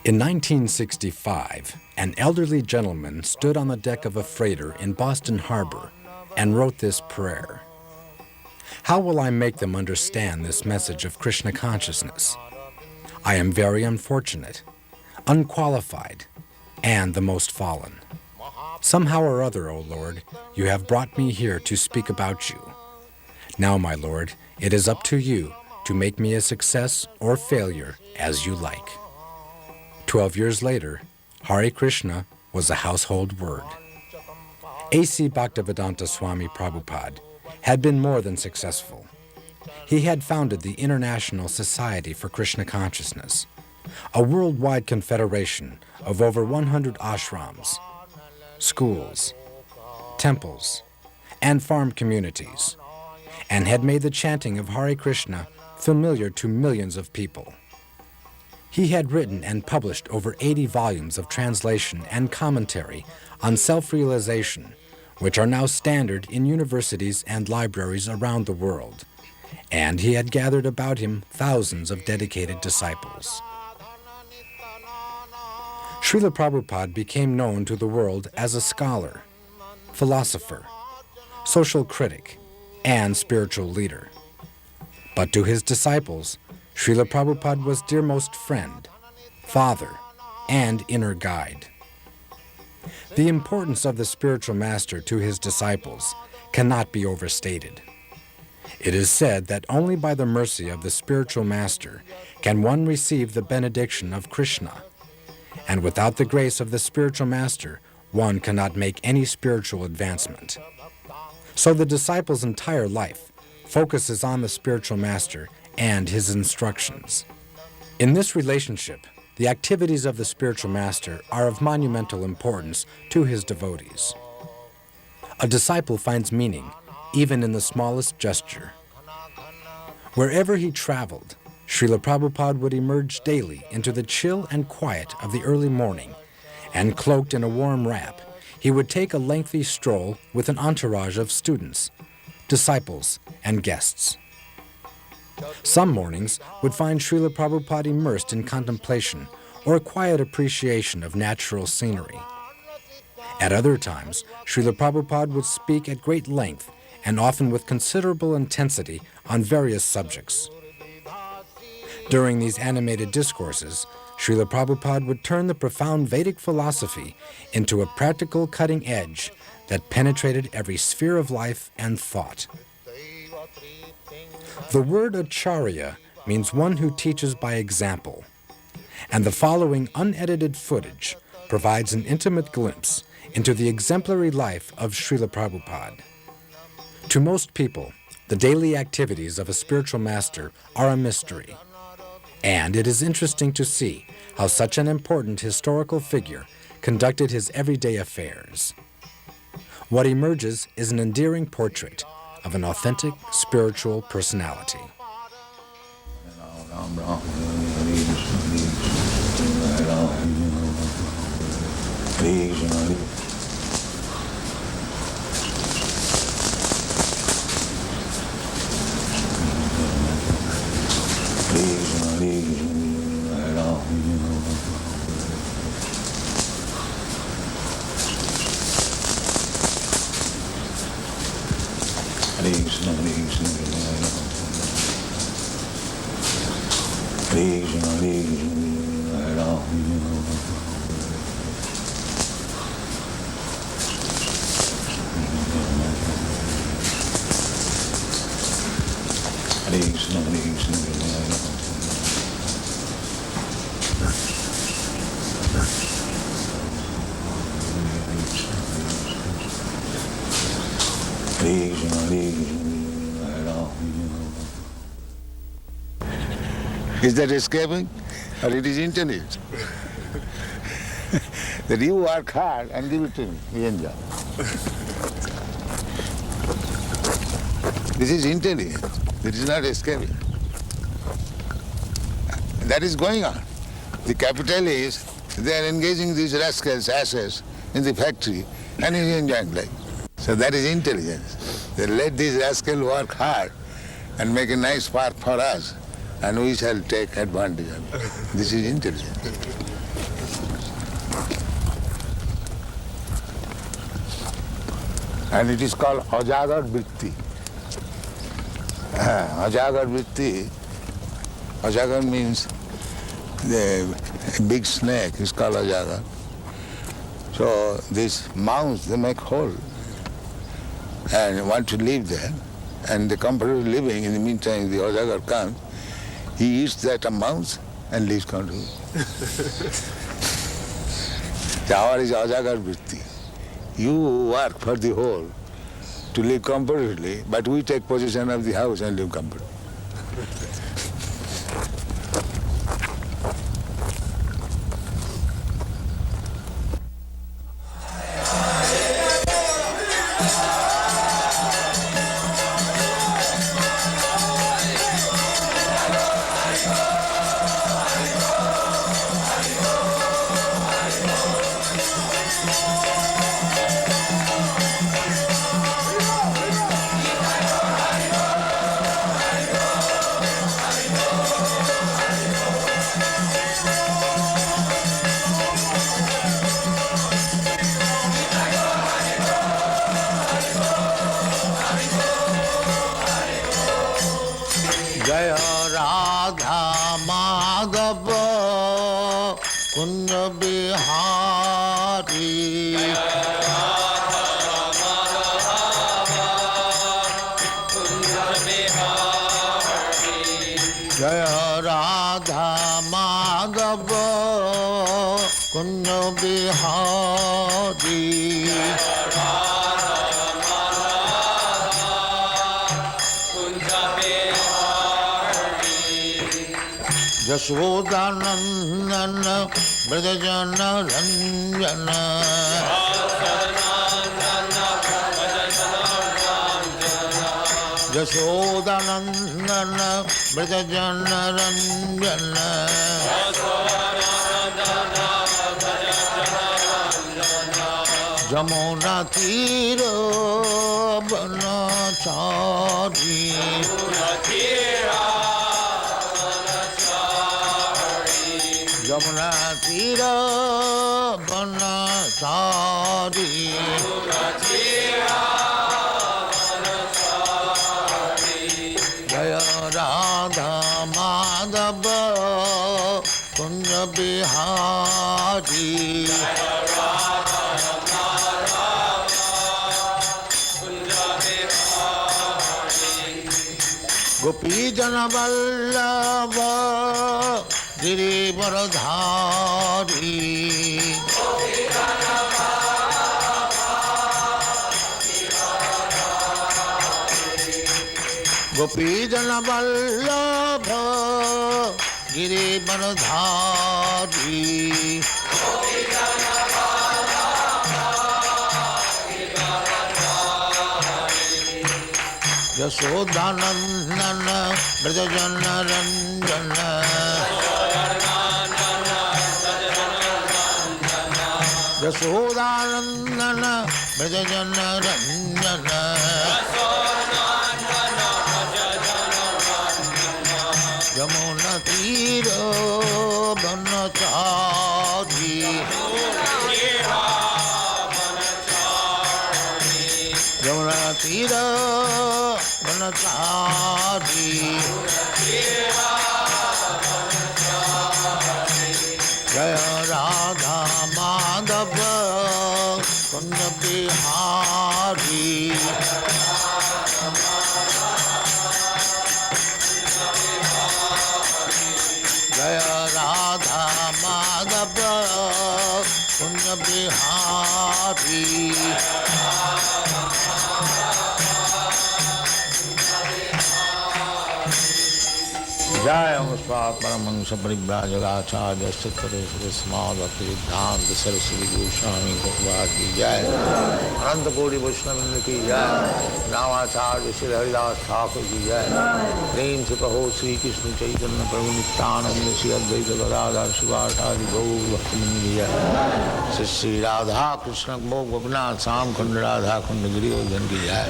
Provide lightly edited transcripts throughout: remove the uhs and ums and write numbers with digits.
In 1965, an elderly gentleman stood on the deck of a freighter in Boston Harbor and wrote this prayer. How will I make them understand this message of Krishna consciousness? I am very unfortunate, unqualified, and the most fallen. Somehow or other, O Lord, you have brought me here to speak about you. Now, my Lord, it is up to you to make me a success or failure as you like. 12 years later, Hare Krishna was a household word. A.C. Bhaktivedanta Swami Prabhupāda had been more than successful. He had founded the International Society for Krishna Consciousness, a worldwide confederation of over 100 ashrams, schools, temples, and farm communities, and had made the chanting of Hare Krishna familiar to millions of people. He had written and published over 80 volumes of translation and commentary on self-realization, which are now standard in universities and libraries around the world, and he had gathered about him thousands of dedicated disciples. Srila Prabhupada became known to the world as a scholar, philosopher, social critic, and spiritual leader. But to his disciples, Srila Prabhupada was dearmost friend, father, and inner guide. The importance of the spiritual master to his disciples cannot be overstated. It is said that only by the mercy of the spiritual master can one receive the benediction of Krishna, and without the grace of the spiritual master, one cannot make any spiritual advancement. So the disciple's entire life focuses on the spiritual master and his instructions. In this relationship, the activities of the spiritual master are of monumental importance to his devotees. A disciple finds meaning even in the smallest gesture. Wherever he traveled, Srila Prabhupada would emerge daily into the chill and quiet of the early morning, and cloaked in a warm wrap, he would take a lengthy stroll with an entourage of students, disciples, and guests. Some mornings would find Srila Prabhupada immersed in contemplation or quiet appreciation of natural scenery. At other times, Srila Prabhupada would speak at great length and often with considerable intensity on various subjects. During these animated discourses, Srila Prabhupada would turn the profound Vedic philosophy into a practical cutting edge that penetrated every sphere of life and thought. The word Ācārya means one who teaches by example, and the following unedited footage provides an intimate glimpse into the exemplary life of Srila Prabhupada. To most people, the daily activities of a spiritual master are a mystery, and it is interesting to see how such an important historical figure conducted his everyday affairs. What emerges is an endearing portrait of an authentic spiritual personality. Is that escaping? Or it is intelligent? That you work hard and give it to me, you enjoy. This is intelligent. This is not escaping. That is going on. The capitalists, they are engaging these rascals, asses, in the factory, and he is enjoying life. So that is intelligence. They let these rascals work hard and make a nice path for us, and we shall take advantage of it. This is intelligence. And it is called Ācārya vritti. Ācārya vritti, Ācārya means the big snake is called Ācārya. So these mouse, they make hole and want to live there, and the comfortable living. In the meantime, the Ācārya comes, he eats that mouse and lives comfortably. Our is Ācārya vritti. You work for the whole to live comfortably, but we take possession of the house and live comfortably. Yashodanandana Brajajana Ranjana Yashodanandana Brajajana Ranjana Jamuna Tira Banachari Jamuna Tira Banachari Jaya Radha Madhava Kunja Bihari Gopi Jana Vallabha Girivaradhari Gopi Jana Vallabha Girivaradhari Yashodanandana Brajajana Ranjana Yashodanandana Brajajana Ranjana Yamuna Tira Banachari Yamuna Tira Banachari Jaya Radha Madhava Kunja Bihari Jaya Radha Madhava Kunja Bihari Jaya Muspat Paramahansa Parivrajaga-Ācārya Sattva Smad Bhaktivedanta Saraswati Goswami Prabhupāda ki Jai Ananta Koti Vaishnava ki Jai Nāma-Ācārya Sri Haridas Thakur ki Jai Prem se kaho Sri Krishna Chaitanya Prabhu Nityananda Sri Advaita Gadadhar Shivāsari Gaur Bhaktivinoda ki Jai Shri Radha Krishna Bhog Gopinath Sam Khund Radha Khund Giriyodhan ki jai,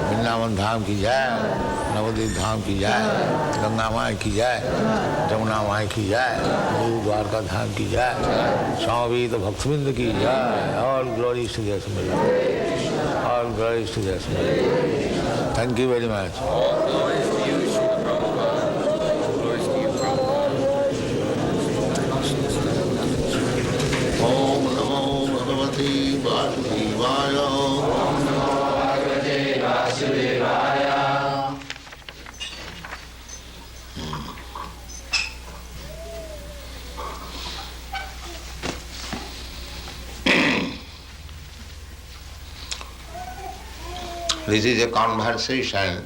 Vrindavan Dham ki jai, Navadvip Dham ki jai, Ganga Mai ki jai, Jamuna Mai ki jai, New Dwarka Dham ki jai, Swami Bhaktivedanta ki jai. All glories to their Swami. All glories to their Swami. Thank you very much. All glories to you, Srila Prabhupada. All glories to you, Prabhupada. Om Namo Bhagavate Vasudevaya. Om Namo Bhagavate Vasudevaya. This is a conversation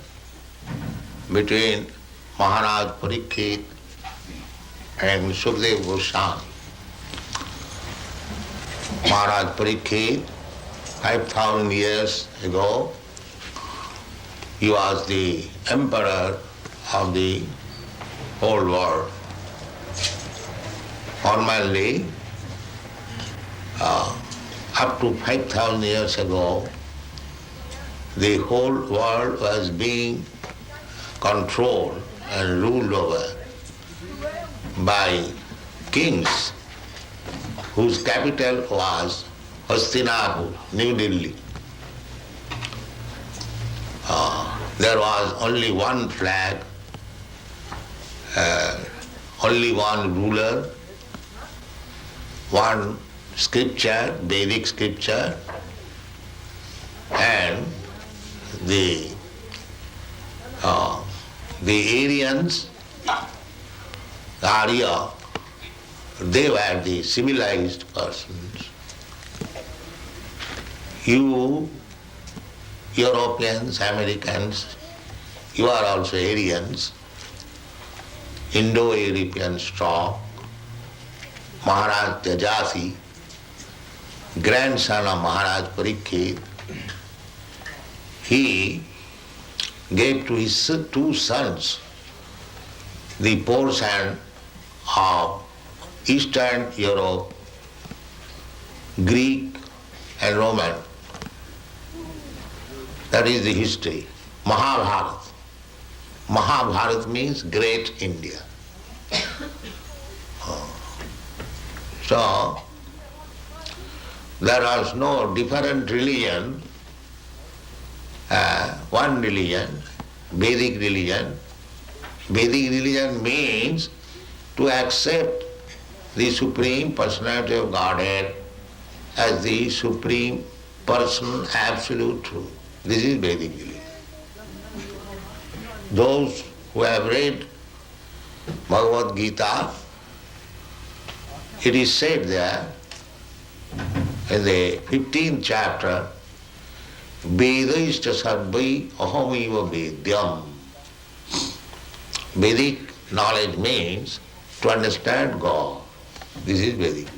between Maharaj Parikshit and Sukadeva Goswami. Maharaj Parikshit, 5,000 years ago, he was the emperor of the whole world. Formerly, up to 5,000 years ago, the whole world was being controlled and ruled over by kings whose capital was Hastinapur, New Delhi. There was only one flag, only one ruler, one scripture, Vedic scripture, and the Aryans, the Arya, they were the civilized persons. You, Europeans, Americans, you are also Aryans, Indo-European stock. Maharaj Tejasi, grandson of Maharaj Parikshit, he gave to his two sons the portion of Eastern Europe, Greek and Roman. That is the history. Mahabharata. Mahabharata means Great India. So, there was no different religion, one religion, Vedic religion. Vedic religion means to accept the Supreme Personality of Godhead as the Supreme Person, Absolute Truth. This is Vedic religion. Those who have read Bhagavad Gita, it is said there in the 15th chapter, Vedaishta sarvai ahamiva vedyam. Vedic knowledge means to understand God. This is Vedic.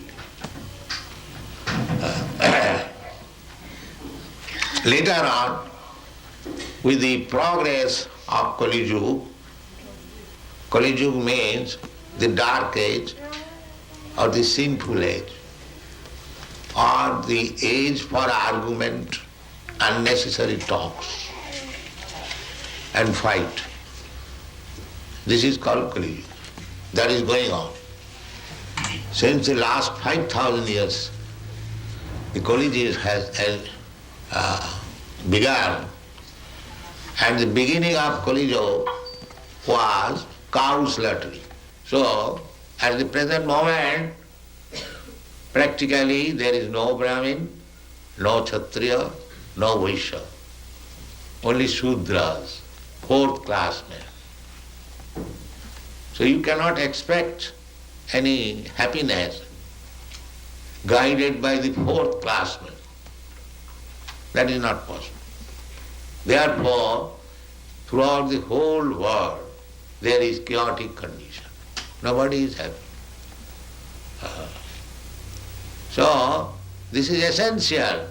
Later on, with the progress of Kali Yuga, Kali Yuga means the dark age or the sinful age, or the age for argument, unnecessary talks and fight. This is called Kali Yuga. That is going on. Since the last 5,000 years, the Kali Yuga has begun, and the beginning of Kali Yuga was cow slaughtering. So, at the present moment, practically there is no Brahmin, no Kshatriya, no Vaishya, only Shudras, fourth class men. So you cannot expect any happiness guided by the fourth class men. That is not possible. Therefore, throughout the whole world, there is chaotic condition. Nobody is happy. So, this is essential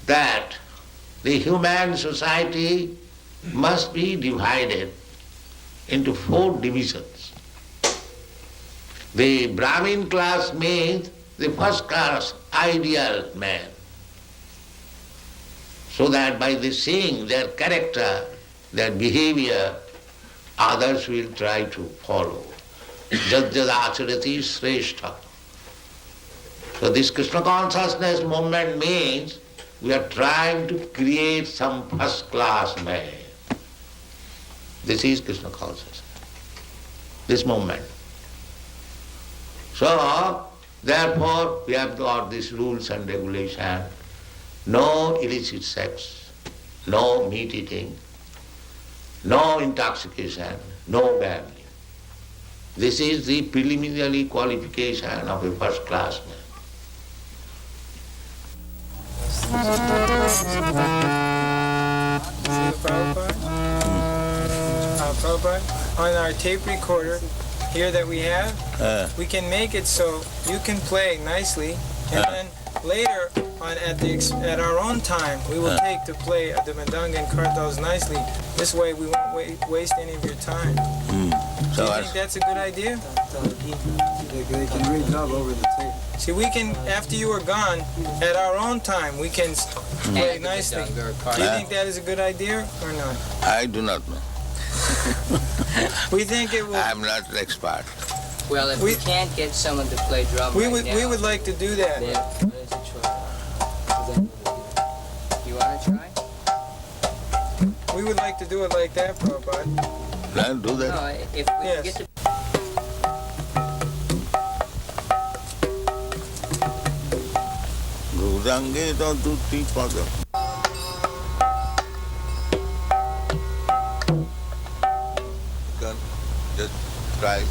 that the human society must be divided into 4 divisions. The Brahmin class means the first class ideal man, so that by the seeing their character, their behavior, others will try to follow. Jad-jad-ācārati shrestha. So this Krishna consciousness movement means we are trying to create some first class man. This is Krishna consciousness, this movement. So, therefore, we have got these rules and regulations. No illicit sex, no meat eating, no intoxication, no gambling. This is the preliminary qualification of a first class man. Prabhupada, on our tape recorder here that we have, we can make it so you can play nicely, and then later on at our own time we will take to play the Madanga and Kartals nicely. This way we won't waste any of your time. Do you think that's a good idea? They can read dub over the tape. See, we can, after you are gone, at our own time, we can play nicely. Do you think that is a good idea or not? I do not know. We think it will. I am not an expert. Well, if we can't get someone to play drum We right would like to do that. You want to try? We would like to do it like that, Prabhupada. Can do that? No, if we Yes. get to Gurange Duti Pada. Just try.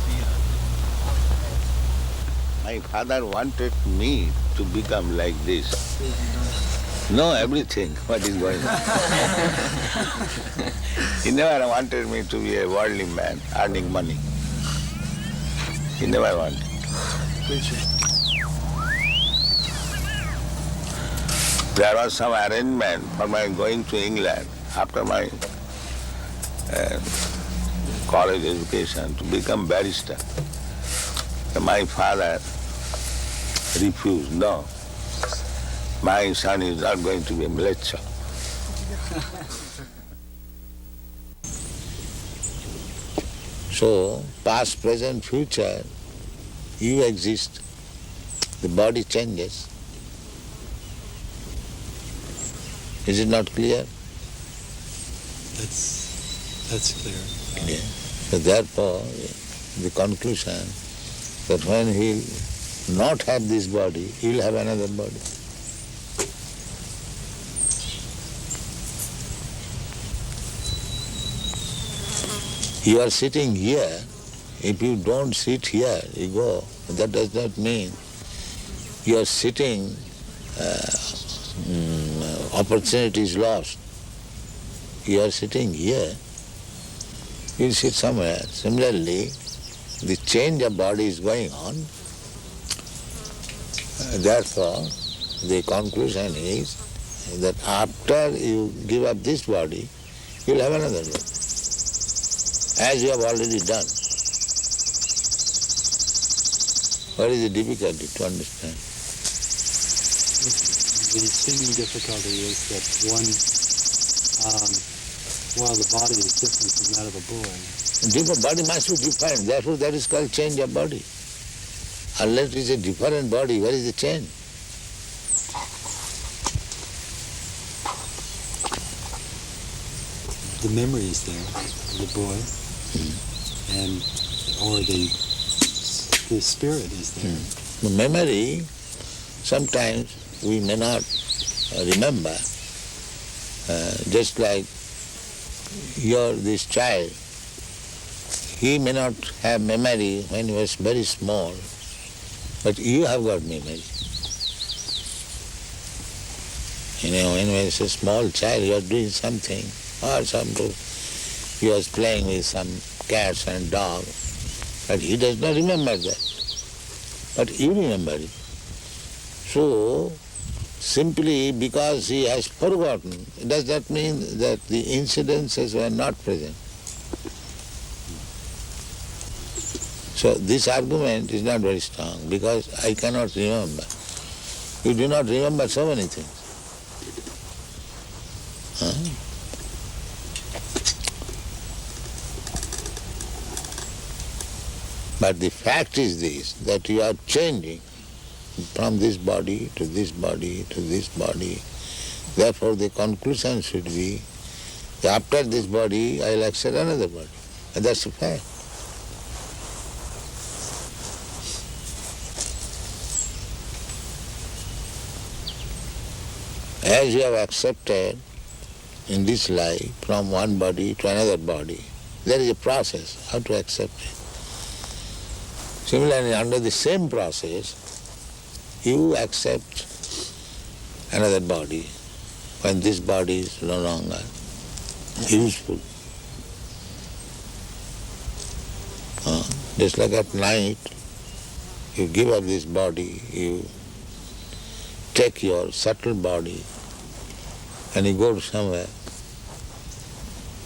My father wanted me to become like this. Know everything, what is going on. He never wanted me to be a worldly man, earning money. He never wanted. There was some arrangement for my going to England after my college education to become barrister. My father refused. No, my son is not going to be a mleccha. So, past, present, future, you exist. The body changes. Is it not clear? That's clear. Yeah. So therefore, the conclusion that when he will not have this body, he will have another body. You are sitting here. If you don't sit here, you go. That does not mean you are sitting, opportunity is lost. You are sitting here, you will sit somewhere. Similarly, the change of body is going on. Therefore, the conclusion is that after you give up this body, you will have another body, as you have already done. What is the difficulty to understand? The seeming difficulty is that while the body is different from that of a boy, Different body must be different. Therefore, that is called change of body. Unless it is a different body, where is the change? the memory is there, the boy, or the spirit is there. The memory, sometimes we may not remember, just like this child, he may not have memory when he was very small, but you have got memory. You know, when he was a small child, you are doing something, or he was playing with some cats and dogs, but he does not remember that. But you remember it. So, simply because he has forgotten, does that mean that the incidences were not present? So this argument is not very strong because I cannot remember. You do not remember so many things. Huh? But the fact is this, that you are changing from this body to this body to this body. Therefore the conclusion should be, that after this body I will accept another body. And that's a fact. As you have accepted in this life from one body to another body, there is a process how to accept it. Similarly, under the same process, you accept another body when this body is no longer useful. Just like at night, you give up this body, you take your subtle body and you go to somewhere.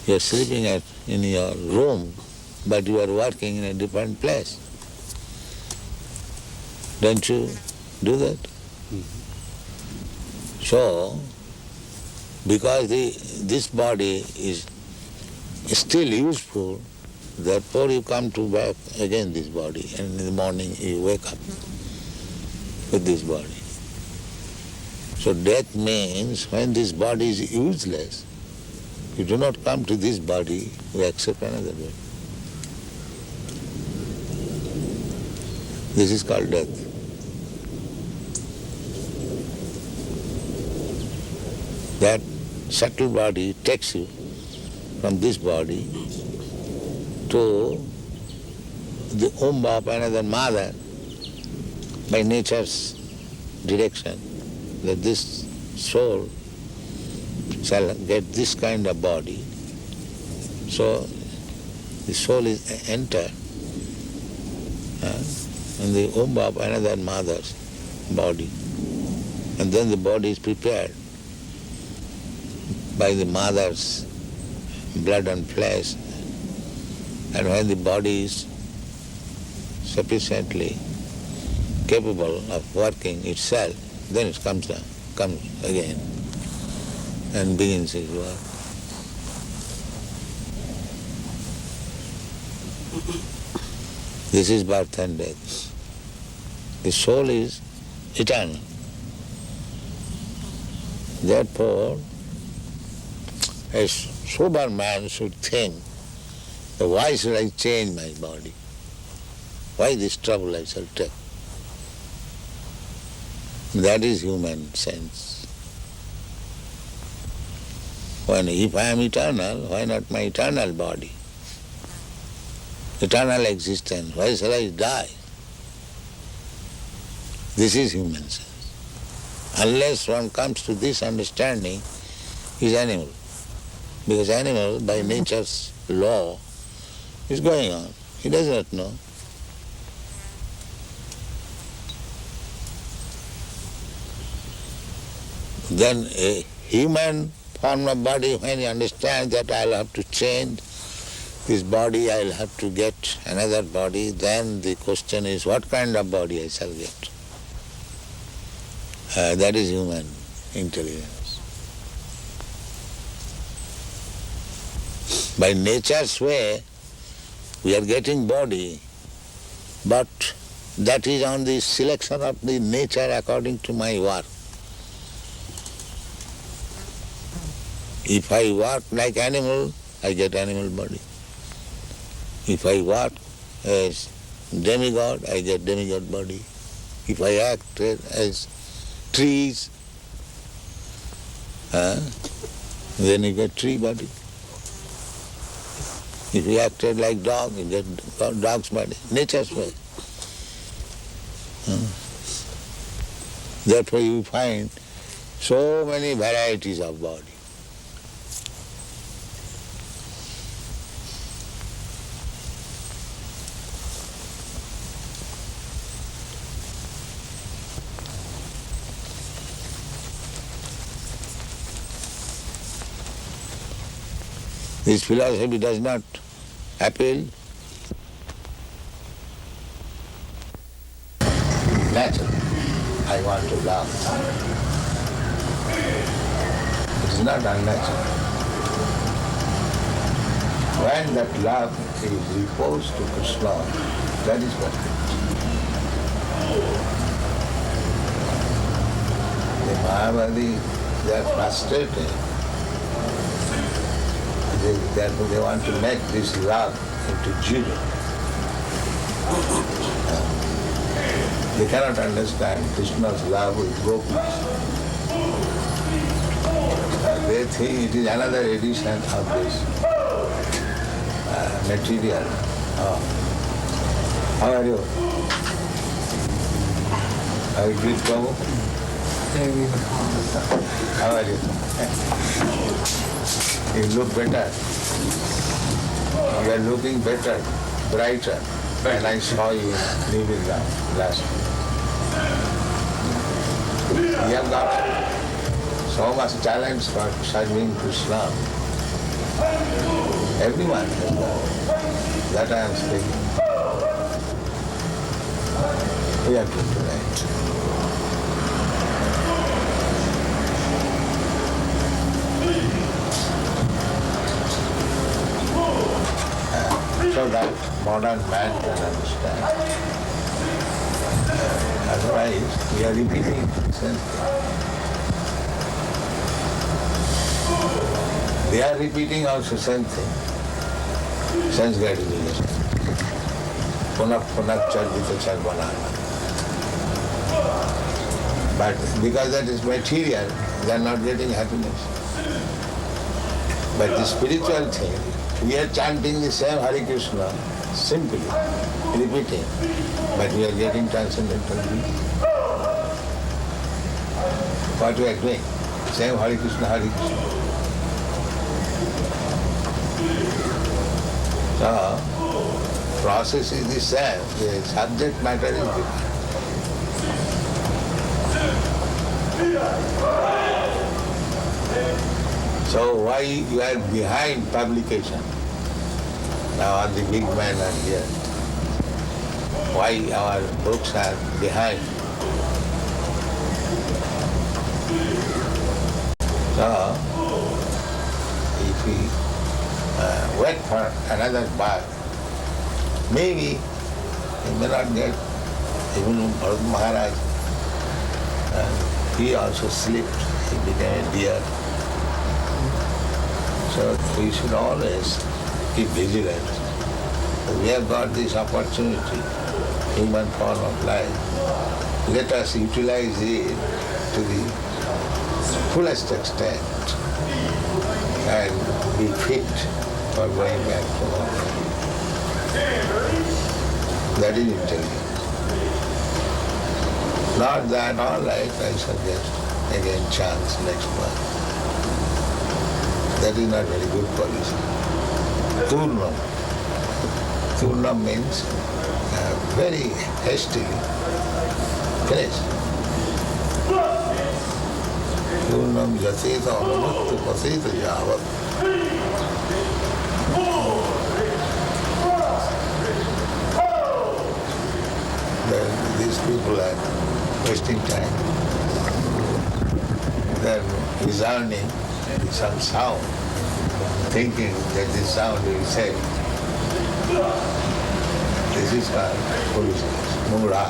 You are sleeping in your room, but you are working in a different place. Don't you do that? Mm-hmm. So, because this body is still useful, therefore you come to back again this body, and in the morning you wake up with this body. So death means when this body is useless, you do not come to this body, you accept another body. This is called death. That subtle body takes you from this body to the womb of another mother by nature's direction, that this soul shall get this kind of body. So the soul is entered in the womb of another mother's body, and then the body is prepared by the mother's blood and flesh, and when the body is sufficiently capable of working itself, then it comes again and begins its work. This is birth and death. The soul is eternal. Therefore, a sober man should think, why should I change my body? Why this trouble I shall take? That is human sense. If I am eternal, why not my eternal body? Eternal existence, why shall I die? This is human sense. Unless one comes to this understanding, he is animal. Because animal, by nature's law, is going on. He does not know. Then a human form of body, when he understands that I'll have to change this body, I'll have to get another body, then the question is, what kind of body I shall get? That is human intelligence. By nature's way, we are getting body, but that is on the selection of the nature according to my work. If I work like animal, I get animal body. If I work as demigod, I get demigod body. If I act as trees, then you get tree body. If you acted like dog, you get dog's body. Nature's way. Therefore you find so many varieties of body. This philosophy does not appeal I want to love. It is not unnatural. When that love is reposed to Krishna, that is what it is. The Mayavadi, they are frustrated. Therefore they want to make this love into zero. They cannot understand Krishna's love with gopis. They think it is another edition of this material. How are you? Are you good, Prabhu? How are you? You look better. You are looking better, brighter than I saw you living last week. You have got so much talent for serving Krishna. Everyone has got. That I am speaking. We are good tonight. So that modern man can understand. Otherwise, we are repeating the same thing. They are repeating also same thing. Sense gratification. Punak punak charvita charvanana. But because that is material, they are not getting happiness. But the spiritual thing, we are chanting the same Hare Krishna, simply, repeating, but we are getting transcendental beauty. What we are doing? Same Hare Krishna, Hare Krishna. So, process is the same, the subject matter is different. So why you are behind publication? Now all the big men are here. Why our books are behind? So, if we wait for another birth, maybe he may not get, even Bharat Maharaj, he also slipped, he became a deer. So we should always keep vigilant. We have got this opportunity, human form of life. Let us utilize it to the fullest extent and be fit for going back to home. That is intelligence. Not that all right, I suggest again chance next month. That is not very good policy. Turnam. Turnam means very hastily finish. Turnam jateta anumukta paseta javat. These people are wasting time. They are resounding some sound, thinking that this sound will say, this is called foolishness, mura.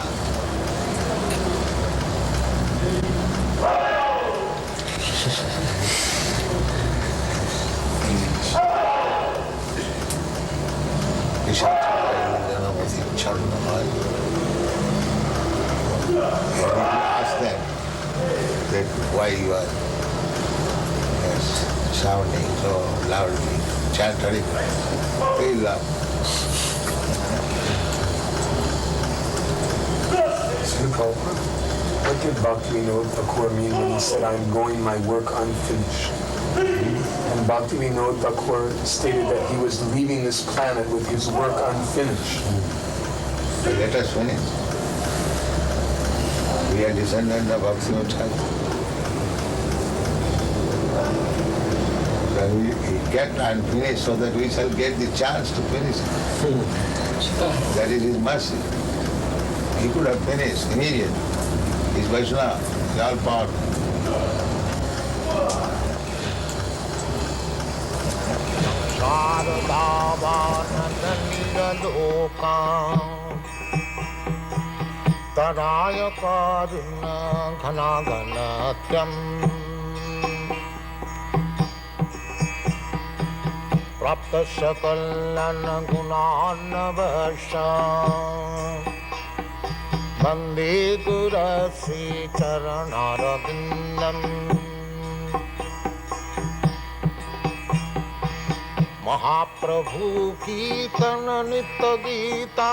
Ask them that why you are shouting so loudly, chant Hare Krishna. They love. What did Bhaktivedanta mean when he said, I'm going my work unfinished? And Bhaktivedanta stated that he was leaving this planet with his work unfinished. But let us finish. We are descendants of Bhaktivedanta. He kept unfinished so that we shall get the chance to finish it. That is his mercy. He could have finished immediately. He's Vaishnava, he's all powerful. Praptasya kallana gunanavasya Vande Gurasi Charanarabindam Mahaprabhu Kirtana Nitya Gita